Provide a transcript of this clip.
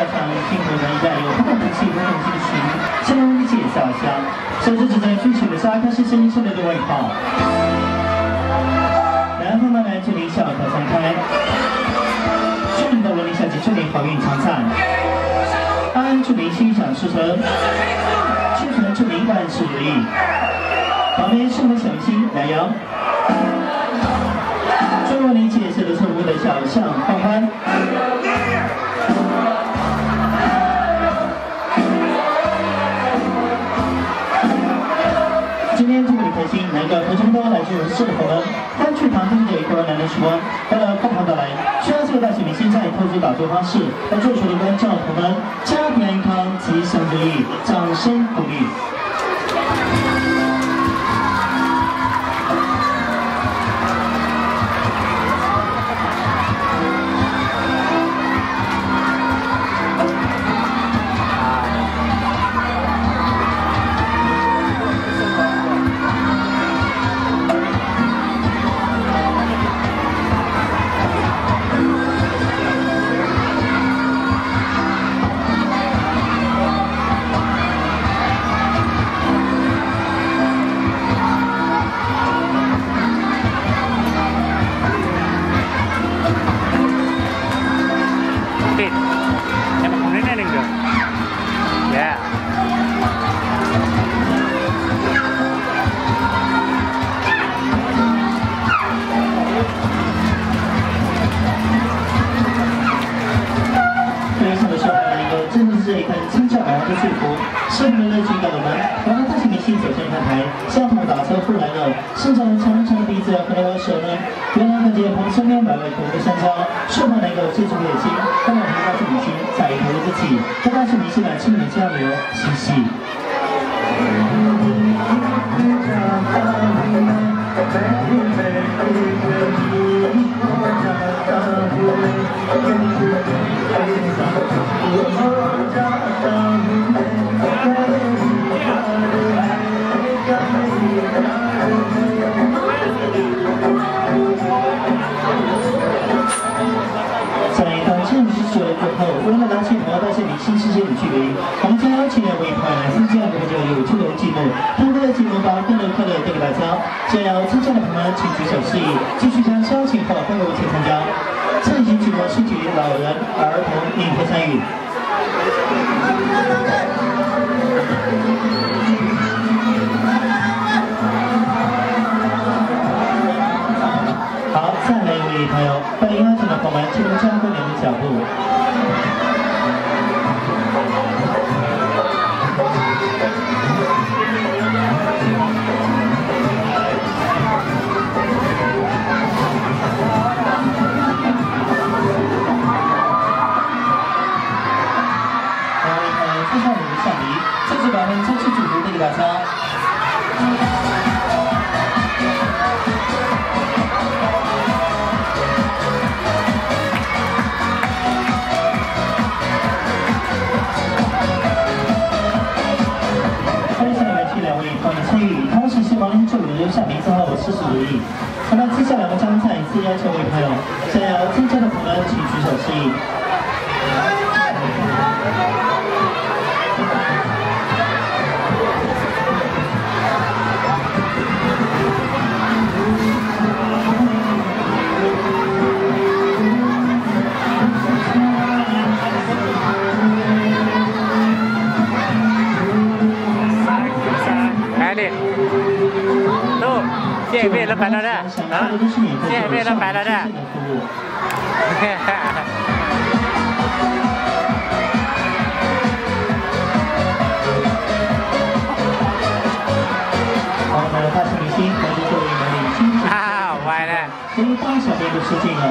场辛苦的一代有不同的气不同的群，相介绍下，首次指在军情的沙开始声音出来的外号。南方的来祝您笑口常开，祝您的文林小姐祝您好运常在，安祝您心想事成，秋成祝您万事如意。旁边是我们小明星南阳。 最后，您解释的错误的小象放宽。今天祝你开心，能够和众多来自社会们欢聚堂中的一个难得时光，为了共同的来，需要这个大小明星在特殊打坐方式来做出的观众朋友们家庭安康、吉祥如意，掌声鼓励。 社会的热情感动们，然后大型明星走上看台，相同打车赴来了，伸长长长的鼻子和那个舌呢，原来看见旁身边摆了头的山楂，社会能够接触热心，让我们大型明星在投入自己，和大型明星来亲密交流嬉戏。为了拿起和大型明星之间的距离，我们将邀请两位朋友来参加我们这个有趣的节目。通过节目把更多快乐带给大家。想要参加的朋友们，请举手示意，继续将邀请后欢迎一起参加。参与举国是举老人、儿童免费参与。好，再来一位朋友，欢迎邀请的朋友们，请加快你们的脚步。 再次祝福这个大家。欢迎下面这两位朋友参与，同时希望您祝留下名字后事事如意。那么接下来我们将再一次要求位朋友，想要参加的朋友们请举手示意。 见面了摆了的，啊！见面了摆了的。我们的大型明星，欢迎各位美女。啊，歪了。所以当小编就失敬了。